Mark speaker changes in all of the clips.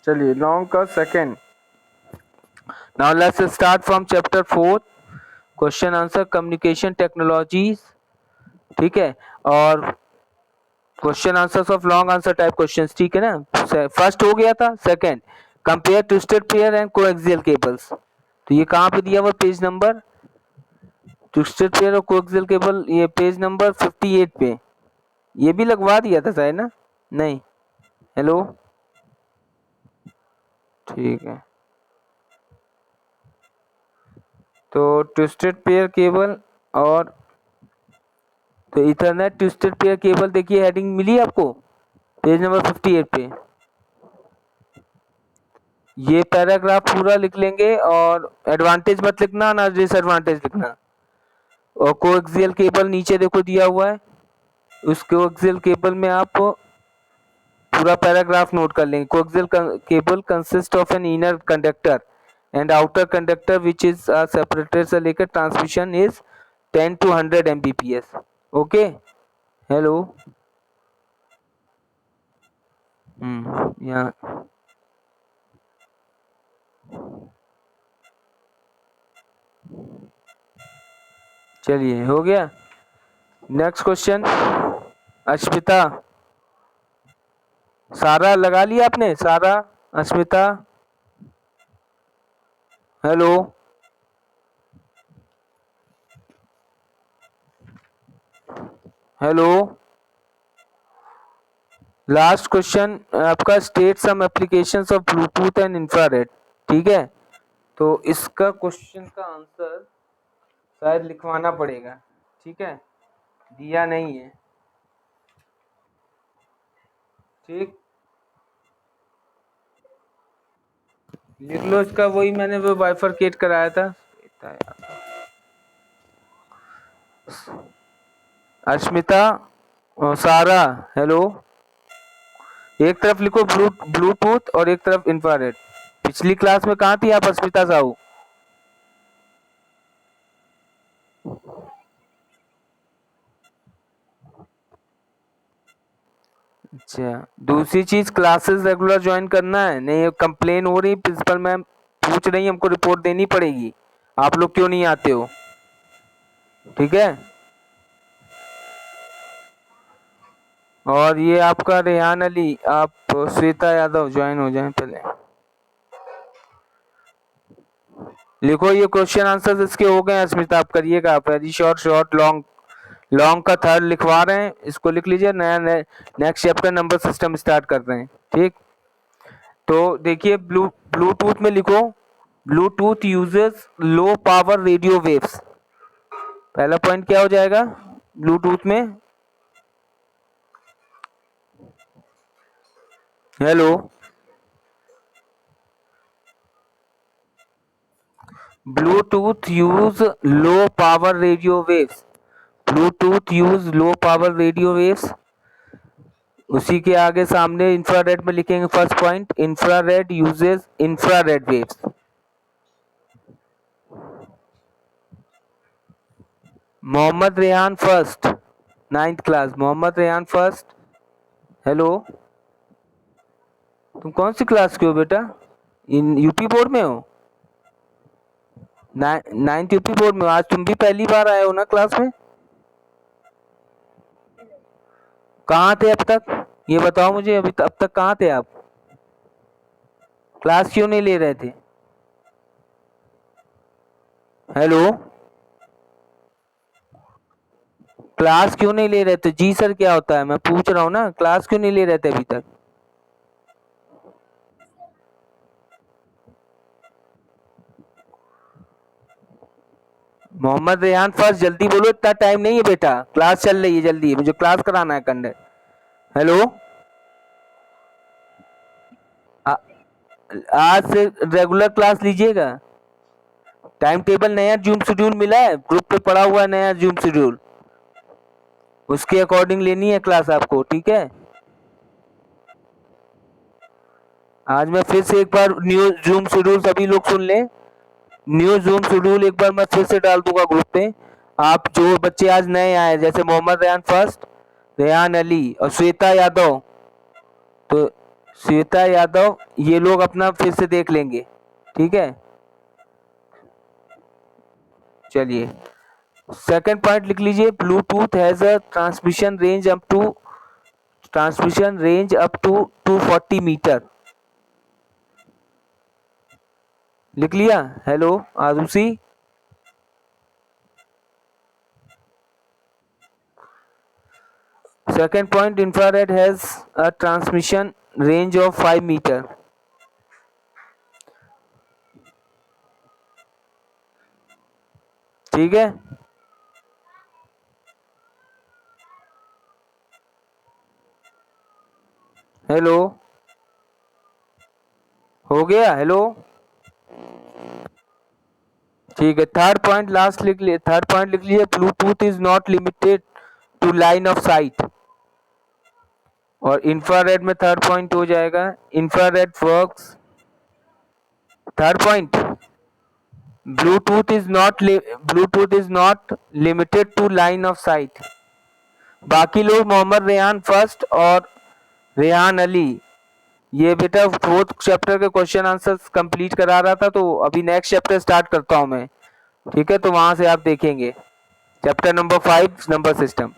Speaker 1: चलिए लॉन्ग का second. Now let's start from chapter 4, question answer communication technologies. ठीक है, और question answers of long answer type questions. ठीक है ना, फर्स्ट हो गया था। Second, compare twisted pair and coaxial cables. तो ये कहाँ पे दिया हुआ, पेज नंबर, ट्विस्टेड पेयर और कोएक्सियल केबल, ये पेज नंबर 58 पे। ये भी लगवा दिया था शायद ना, नहीं? हेलो, ठीक है। तो ट्विस्टेड पेयर केबल और तो इथरनेट ट्विस्टेड पेयर केबल, देखिए हेडिंग मिली आपको पेज नंबर 58 पे। ये पैराग्राफ पूरा लिख लेंगे और एडवांटेज मत लिखना ना डिसएडवांटेज लिखना। और कोएक्सियल केबल नीचे देखो दिया हुआ है, उस कोएक्सियल केबल में आप पूरा पैराग्राफ नोट कर लेंगे। Coaxial cable consist of an inner conductor and outer conductor which is separator से लेकर transmission is 10 to 100 Mbps। Okay, hello. यहाँ चलिए हो गया। नेक्स्ट क्वेश्चन, अश्मिता, सारा लगा लिया आपने? Sara, Ashmita, hello, hello. Last question आपका, state some applications of Bluetooth and infrared. ठीक है, तो इसका क्वेश्चन का आंसर शायद लिखवाना पड़ेगा। ठीक है, दिया नहीं है। ठीक, लिख लो इसका, वही मैंने वो बाइफरकेट कराया था। अश्मिता और सारा, हेलो। एक तरफ लिखो ब्लूटूथ और एक तरफ इंफ्रारेड। पिछली क्लास में कहाँ थी आप अश्मिता साहू? अच्छा, दूसरी चीज क्लासेस रेगुलर ज्वाइन करना है। नहीं, कंप्लेन हो रही, प्रिंसिपल मैम पूछ रही, हमको रिपोर्ट देनी पड़ेगी, आप लोग क्यों नहीं आते हो। ठीक है, और ये आपका रेहान अली, आप श्वेता यादव ज्वाइन हो जाएं पहले। लिखो, ये क्वेश्चन आंसर इसके हो गए। अस्मिता आप करिएगा, आप very short short long, long का थर्ड लिखवा रहे हैं, इसको लिख लीजिए। नया next chapter number system start कर रहे हैं। ठीक, तो देखिए ब्लूटूथ में लिखो, Bluetooth uses low power radio waves. पहला पॉइंट क्या हो जाएगा ब्लूटूथ में? Hello, Bluetooth use low power radio waves. Bluetooth use low power radio waves. उसी के आगे सामने इंफ्रारेड में लिखेंगे first point, infrared uses infrared waves. Mohammad Rehan first, 9th class, Mohammad Rehan first. Hello, तुम कौन सी क्लास के हो बेटा? इन यूपी बोर्ड में हो? 9th यूपी बोर्ड में? आज तुम भी पहली बार आए हो ना क्लास में? कहाँ थे अब तक, ये बताओ मुझे, अभी अब तक कहाँ थे आप? क्लास क्यों नहीं ले रहे थे? हेलो, क्लास क्यों नहीं ले रहे थे? जी सर क्या होता है, मैं पूछ रहा हूँ ना, क्लास क्यों नहीं ले रहे थे अभी तक? मोहम्मद रेहान फर्स्ट, जल्दी बोलो, इतना टाइम नहीं है बेटा, क्लास चल रही है, जल्दी मुझे क्लास कराना है कंडक्ट। हेलो, आज से रेगुलर क्लास लीजिएगा। टाइम टेबल नया जूम शेड्यूल मिला है, ग्रुप पे पड़ा हुआ है नया जूम शेड्यूल, उसके अकॉर्डिंग लेनी है क्लास आपको। ठीक है, आज मैं फिर से एक बार न्यू जूम शेड्यूल सभी लोग सुन लें। न्यू जूम शेड्यूल एक बार मैं फिर से डाल दूंगा ग्रुप पे। आप जो बच्चे आज नए आए, जैसे मोहम्मद रेहान फर्स्ट, रेहान अली और श्वेता यादव, तो श्वेता यादव, ये लोग अपना फिर से देख लेंगे, ठीक है। चलिए सेकंड पॉइंट लिख लीजिए, Bluetooth has a transmission range up to 240 metre. लिख लिया? Hello Arushi? Second point, infrared has a transmission range of 5 metre. ठीक है, हेलो हो गया? हेलो, ठीक है। थर्ड पॉइंट लास्ट लिख लिए, थर्ड पॉइंट लिख लीजिए, Bluetooth is not limited to line of sight. और इंफ्रारेड में थर्ड पॉइंट हो जाएगा, infrared works. Third point, Bluetooth is not limited to line of sight. बाकी लोग मोहम्मद रेहान फर्स्ट और रेहान अली, ये बेटा फोर्थ चैप्टर के क्वेश्चन आंसर्स कंप्लीट करा रहा था, तो अभी नेक्स्ट चैप्टर स्टार्ट करता हूं मैं, ठीक है। तो वहां से आप देखेंगे chapter number 5 number system.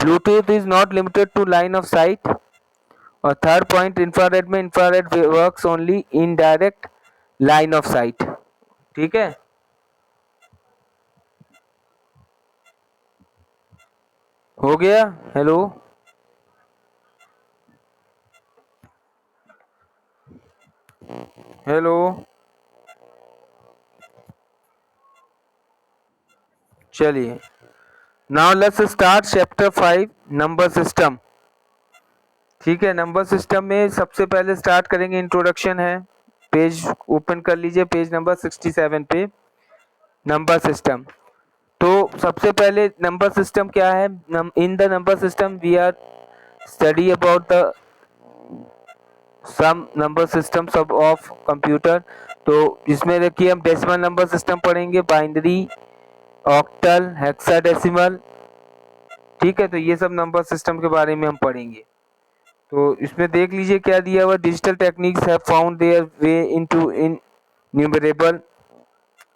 Speaker 1: Bluetooth is not limited to line of sight. और थर्ड पॉइंट, इंफ्रारेड में infrared works only in direct line of sight, ठीक है। हो गया? हेलो, हेलो, चलिए now let's start chapter 5 number system, ठीक है। Number system में सबसे पहले स्टार्ट करेंगे, इंट्रोडक्शन है। पेज ओपन कर लीजिए, पेज नंबर 67 पे नंबर सिस्टम। तो सबसे पहले नंबर सिस्टम क्या है? In the number system we are study about the some number system sub of computer. तो इसमें देखिए हम डेसिमल नंबर सिस्टम पढ़ेंगे, बाइनरी, ऑक्टल, हेक्साडेसिमल, ठीक है। तो ये सब नंबर सिस्टम के बारे में हम पढ़ेंगे। तो इसमें देख लीजिए क्या दिया हुआ, digital techniques have found their way into innumerable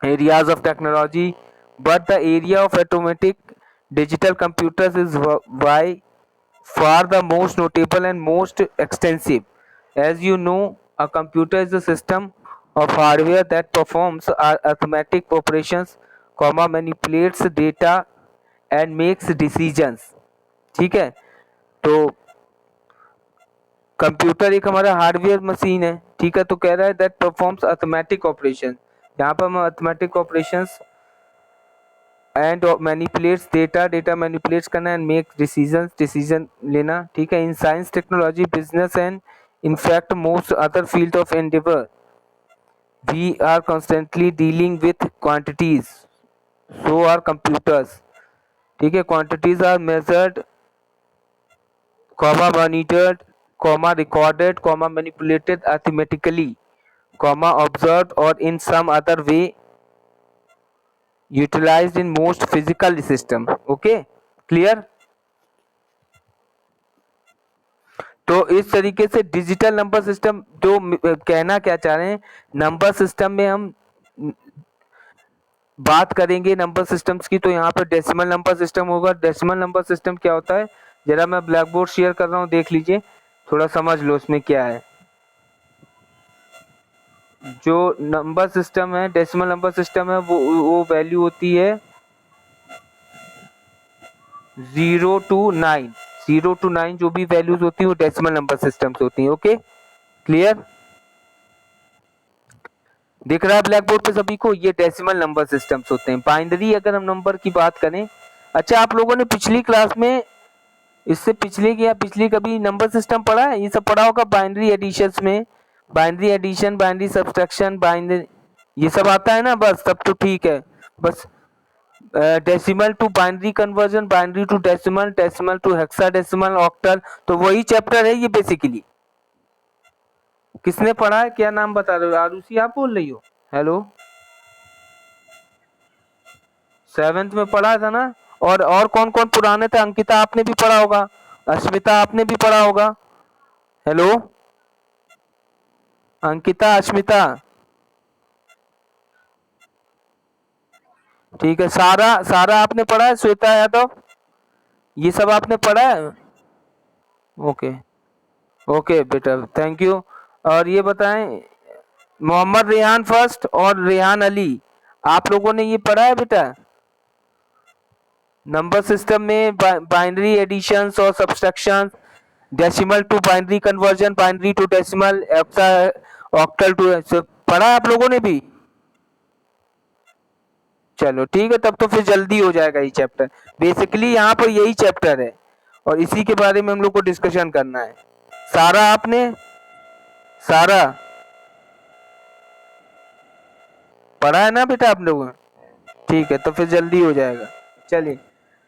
Speaker 1: areas of technology, but the area of automatic digital computers is by far the most notable and most extensive. As you know, a computer is a system of hardware that performs arithmetic operations, manipulates data and makes decisions, ठीक है। तो computer एक हमारा hardware machine है, ठीक है। तो कह रहा है दैट परफॉर्म्स अर्थमेटिक ऑपरेशन, यहाँ पर हम arithmetic operations and manipulates data manipulates करना एंड मेक डिसीजन लेना, ठीक है। In science, technology, business and in fact most other field of endeavour we are constantly dealing with quantities, so are computers, ठीक है। Quantities are measured, monitored, recorded, manipulated arithmetically, observed or in some other way utilized in most physical system. Okay, clear? तो इस तरीके से digital number system जो कहना क्या चाह रहे हैं, नंबर सिस्टम में हम बात करेंगे नंबर सिस्टम्स की, तो यहाँ पर डेसिमल नंबर सिस्टम होगा। डेसिमल नंबर सिस्टम क्या होता है, जरा मैं ब्लैक बोर्ड शेयर कर रहा हूँ, देख लीजिए, थोड़ा समझ लो इसमें क्या है। जो नंबर सिस्टम है, डेसिमल नंबर सिस्टम है, वो वैल्यू होती है 0 to 9। 0 to 9 जो भी वैल्यूज होती है वो डेसिमल नंबर सिस्टम्स होती हैं। Okay, clear? दिख रहा है ब्लैक बोर्ड पे सभी को? ये डेसिमल नंबर सिस्टम्स होते हैं। बाइनरी अगर हम नंबर की बात करें, अच्छा आप लोगों ने पिछली क्लास में, इससे पिछले की या पिछली कभी नंबर सिस्टम पढ़ा है? ये सब पढ़ा होगा बाइनरी एडिशंस में, binary addition, binary subtraction, binary, ये सब आता है ना? बस तब तो ठीक है। बस decimal to binary conversion, binary to decimal, decimal to hexadecimal, octal, तो वही चैप्टर है ये बेसिकली। किसने पढ़ा है? क्या नाम बता रहे हो? आरुषि आप बोल रही हो? हेलो, 7th में पढ़ा था ना? और कौन कौन पुराने थे? अंकिता आपने भी पढ़ा होगा, अस्मिता आपने भी पढ़ा होगा। हेलो, अंकिता, अस्मिता, ठीक है। सारा, सारा आपने पढ़ा है? श्वेता यादव, ये सब आपने पढ़ा है? ओके, ओके बेटा, थैंक यू। और ये बताएं, मोहम्मद रेहान फर्स्ट और रेहान अली, आप लोगों ने ये पढ़ा है बेटा? नंबर सिस्टम में बाइनरी एडिशंस और subtractions, decimal to binary conversion, binary to decimal, octal to, पढ़ा आप लोगों ने भी? चलो ठीक है, तब तो फिर जल्दी हो जाएगा ये चैप्टर। बेसिकली यहाँ पर यही चैप्टर है और इसी के बारे में हम लोग को डिस्कशन करना है। सारा आपने, सारा पढ़ा है ना बेटा आप लोगों ने? ठीक है, तो फिर जल्दी हो जाएगा। चलिए,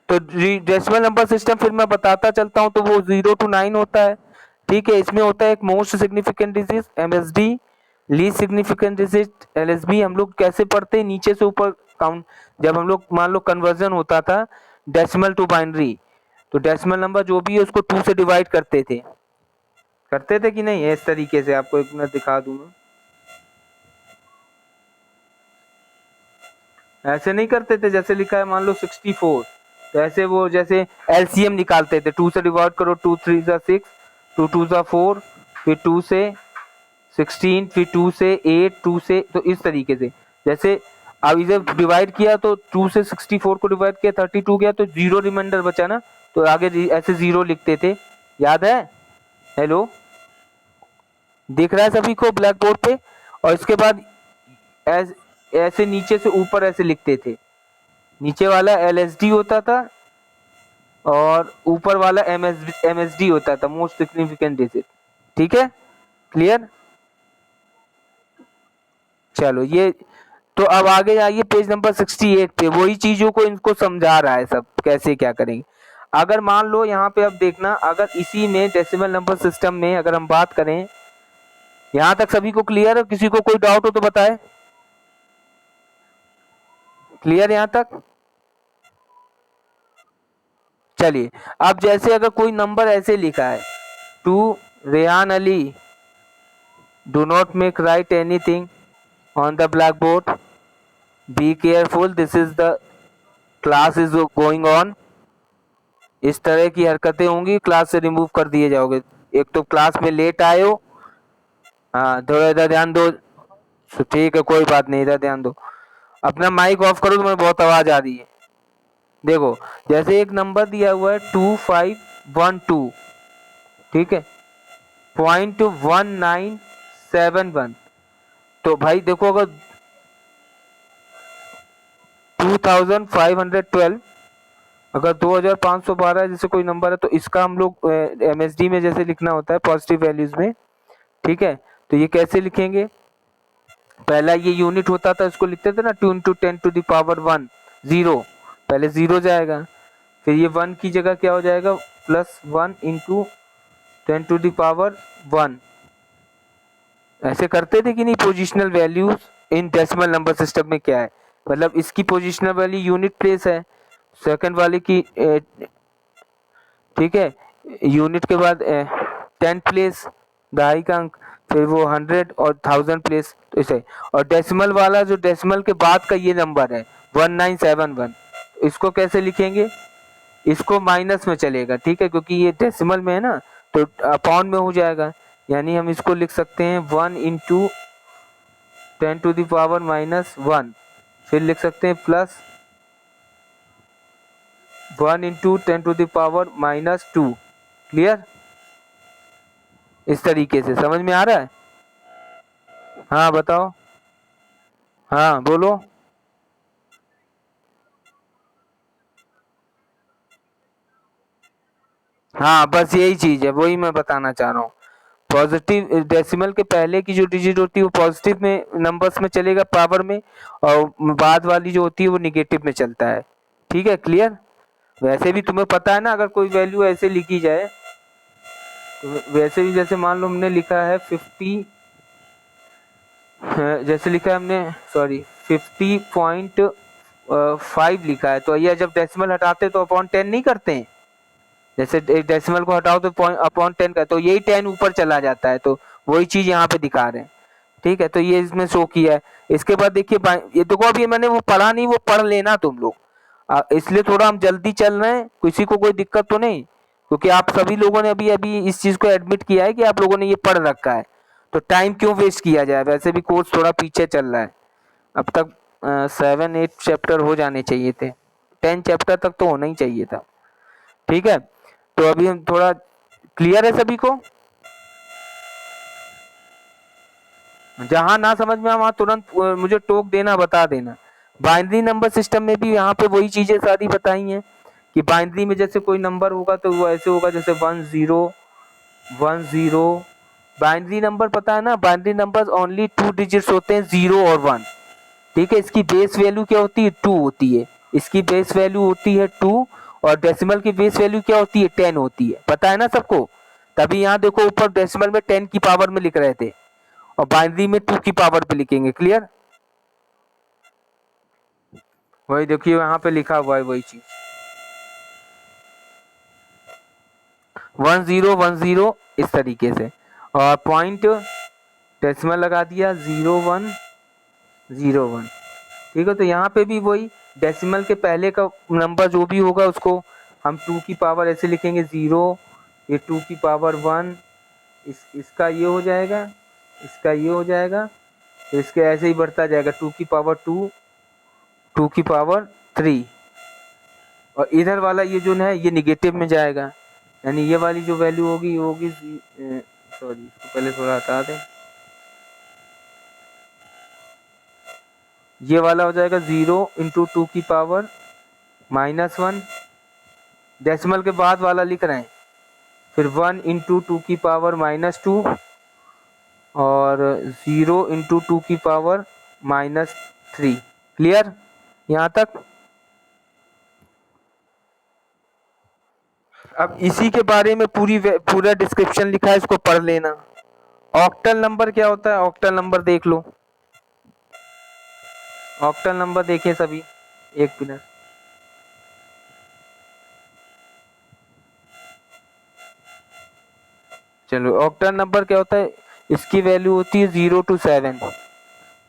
Speaker 1: तो डेसिमल नंबर सिस्टम फिर मैं बताता चलता हूँ। तो वो 0 to 9 होता है, ठीक है। इसमें होता है एक most significant digit MSD, least significant digit LSB। हम लोग कैसे पढ़ते हैं, नीचे से ऊपर काउंट। जब हम लोग मान लो कन्वर्जन होता था डेसिमल टू बाइनरी, तो डेसिमल नंबर जो भी है उसको 2 से डिवाइड करते थे कि नहीं? इस तरीके से आपको एक मिनट दिखा दूं मैं। ऐसे नहीं करते थे, जैसे लिखा है मान लो 64, तो ऐसे वो जैसे LCM निकालते थे, 2 से डिवाइड करो, 2 3 6, 2 2 4, फिर 2 से 16, फिर 2 से 8, 2 से, तो इस तरीके से। जैसे अब इसे डिवाइड किया तो 2 से 64 को डिवाइड किया, 32 गया, तो 0 रिमाइंडर बचा ना, तो आगे ऐसे 0 लिखते थे, याद है? हेलो, दिख रहा है सभी को ब्लैक बोर्ड पे? और इसके बाद ऐसे नीचे से ऊपर ऐसे लिखते थे, नीचे वाला LSD होता था और ऊपर वाला MSD होता था, मोस्ट सिग्निफिकेंट डिजिट। ठीक है, क्लियर? चलो ये, तो अब आगे जाइए पेज नंबर 68 पे, वही चीजों को इनको समझा रहा है सब कैसे क्या करेंगे। अगर मान लो यहाँ पे अब देखना, अगर इसी में डेसिमल नंबर सिस्टम में अगर हम बात करें, यहाँ तक सभी को क्लियर है? किसी को कोई डाउट हो तो बताए। क्लियर यहाँ तक? चलिए, अब जैसे अगर कोई नंबर ऐसे लिखा है, to Rehan Ali, do not make write anything on the black board, be careful, this is the class is going on. इस तरह की हरकतें होंगी, क्लास से रिमूव कर दिए जाओगे। एक तो क्लास में लेट आए हो, हाँ थोड़ा इधर ध्यान दो। ठीक है, कोई बात नहीं, इधर ध्यान दो। अपना माइक ऑफ करो, तुम्हें बहुत आवाज आ रही है। देखो, जैसे एक नंबर दिया हुआ है 2512, ठीक है, 0.1971, तो भाई देखो, अगर 2512 अगर 2512 जैसे कोई नंबर है, तो इसका हम लोग MSD में जैसे लिखना होता है पॉजिटिव वैल्यूज में, ठीक है। तो ये कैसे लिखेंगे? पहला ये यूनिट होता था, इसको लिखते थे ना 2 into 10 to the power 1, 0, पहले 0 जाएगा, फिर ये 1 की जगह क्या हो जाएगा, +1 into 10 to the power 1। ऐसे करते थे कि नहीं? Positional values in decimal number system में क्या है, मतलब इसकी पोजिशनल वैल्यू यूनिट प्लेस है, सेकंड वाले की ठीक है, यूनिट के बाद 10 प्लेस, दहाई का अंक, फिर वो 100 और 1000 प्लेस, तो इसे। और डेसिमल वाला जो डेसिमल के बाद का ये नंबर है 1971, इसको कैसे लिखेंगे? इसको माइनस में चलेगा, ठीक है, क्योंकि ये डेसिमल में है ना, तो अपॉन में हो जाएगा, यानी हम इसको लिख सकते हैं 1 into 10 to the power -1, फिर लिख सकते हैं plus 1 into 10 to the power -2। Clear? इस तरीके से समझ में आ रहा है? हाँ बताओ, हाँ बोलो। हाँ बस यही चीज है, वही मैं बताना चाह रहा हूँ। पॉजिटिव डेसिमल के पहले की जो डिजिट होती है वो पॉजिटिव में नंबर्स में चलेगा, पावर में, और बाद वाली जो होती है वो निगेटिव में चलता है। ठीक है, क्लियर? वैसे भी तुम्हें पता है ना, अगर कोई वैल्यू ऐसे लिखी जाए, तो वैसे भी जैसे मान लो हमने लिखा है 50, जैसे लिखा है हमने, सॉरी 50.5 लिखा है, तो ये जब डेसिमल हटाते तो अपॉन 10 नहीं करते हैं? जैसे एक डेसिमल को हटाओ तो अपॉन 10 का, तो यही 10 ऊपर चला जाता है, तो वही चीज यहाँ पे दिखा रहे हैं। ठीक है, तो ये इसमें शो किया है। इसके बाद देखिए ये देखो, अभी मैंने वो पढ़ा नहीं, वो पढ़ लेना तुम लोग। इसलिए थोड़ा हम जल्दी चल रहे हैं, किसी को कोई दिक्कत तो नहीं, क्योंकि आप सभी लोगों ने अभी अभी इस चीज को एडमिट किया है कि आप लोगों ने ये पढ़ रखा है, तो टाइम क्यों वेस्ट किया जाए, वैसे भी कोर्स थोड़ा पीछे चल रहा है। अब तक 7-8 चैप्टर हो जाने चाहिए थे, 10 चैप्टर तक तो होना ही चाहिए था। ठीक है, तो अभी हम थोड़ा क्लियर है सभी को? जहां ना समझ में वहां तुरंत मुझे टोक देना, बता देना। बाइनरी नंबर सिस्टम में भी यहाँ पे वही चीजें सारी बताई हैं कि बाइनरी में जैसे कोई नंबर होगा तो वो ऐसे होगा जैसे 1010। बाइनरी नंबर पता है ना, बाइनरी नंबर ओनली 2 डिजिट्स होते हैं, 0 और 1। ठीक है, इसकी बेस वैल्यू क्या होती है, 2 होती है। इसकी बेस वैल्यू होती है 2, और डेसिमल की बेस वैल्यू क्या होती है, 10 होती है। पता है ना सबको? तभी यहाँ देखो ऊपर डेसिमल में 10 की पावर में लिख रहे थे, और बाइनरी में 2 की पावर पे लिखेंगे। क्लियर? वही देखिए यहाँ पे लिखा हुआ है वही चीज, 1010 इस तरीके से, और पॉइंट डेसिमल लगा दिया 0101। ठीक है, तो यहाँ पे भी वही डेसिमल के पहले का नंबर जो भी होगा उसको हम 2 की पावर ऐसे लिखेंगे 0, ये 2 की पावर 1, इसका ये हो जाएगा, इसका ये हो जाएगा, तो इसके ऐसे ही बढ़ता जाएगा, 2 की पावर 2, 2 की पावर 3, और इधर वाला ये जो है ये निगेटिव में जाएगा, यानी ये वाली जो वैल्यू होगी होगी, सॉरी इसको पहले थोड़ा हटा दें, ये वाला हो जाएगा 0 इंटू 2 की पावर -1, डेसिमल के बाद वाला लिख रहे हैं, फिर 1 इंटू 2 की पावर -2, और 0 इंटू 2 की पावर -3। क्लियर यहाँ तक? अब इसी के बारे में पूरा डिस्क्रिप्शन लिखा है, इसको पढ़ लेना। ऑक्टल नंबर क्या होता है, ऑक्टल नंबर देख लो। ऑक्टल नंबर देखिए सभी, एक मिनट। चलो, ऑक्टल नंबर क्या होता है, इसकी वैल्यू होती है 0 to 7।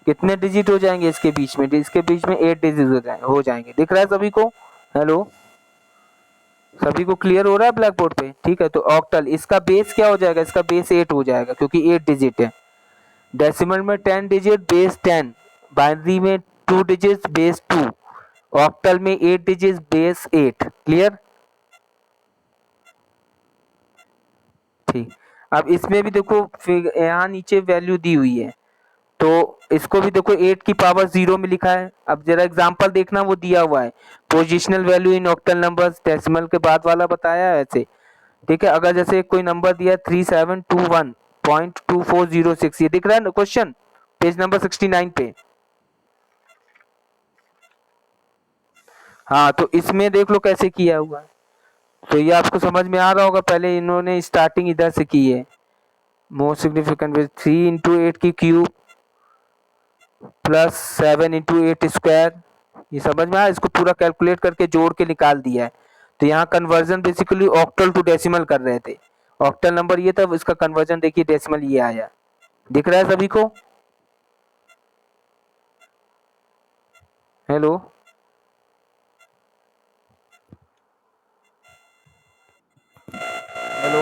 Speaker 1: कितने डिजिट हो जाएंगे इसके बीच में, इसके बीच में 8 डिजिट हो जाएंगे। दिख रहा है सभी को? हेलो, सभी को क्लियर हो रहा है ब्लैक बोर्ड पे? ठीक है, तो ऑक्टल इसका बेस क्या हो जाएगा, इसका बेस 8 हो जाएगा, क्योंकि 8 डिजिट है। डेसिमल में 10 डिजिट, बेस 10। बाइनरी में 2 डिजिट, बेस 2। ऑक्टल में 8 डिजिट, बेस 8। क्लियर? ठीक, अब इसमें भी देखो यहाँ नीचे वैल्यू दी हुई है, तो इसको भी देखो 8 की पावर 0 में लिखा है। अब जरा एग्जांपल देखना, वो दिया हुआ है, positional value in octal numbers, decimal के बाद वाला बताया है ऐसे। ठीक है, अगर जैसे कोई नंबर दिया 3721.2406, ये दिख रहा है ना क्वेश्चन, पेज नंबर 69 पे। हाँ, तो इसमें देख लो कैसे किया हुआ है, तो ये आपको समझ में आ रहा होगा। पहले इन्होंने स्टार्टिंग इधर से की है, मोस्ट सिग्निफिकेंट विद 3 इंटू 8 की क्यूब प्लस 7 इंटू 8 स्क्वायर। ये समझ में आया? इसको पूरा कैलकुलेट करके जोड़ के निकाल दिया है। तो यहाँ conversion basically octal to decimal कर रहे थे। ऑक्टल नंबर ये था, इसका कन्वर्जन देखिए डेसिमल ये आया। दिख रहा है सभी को? Hello, hello,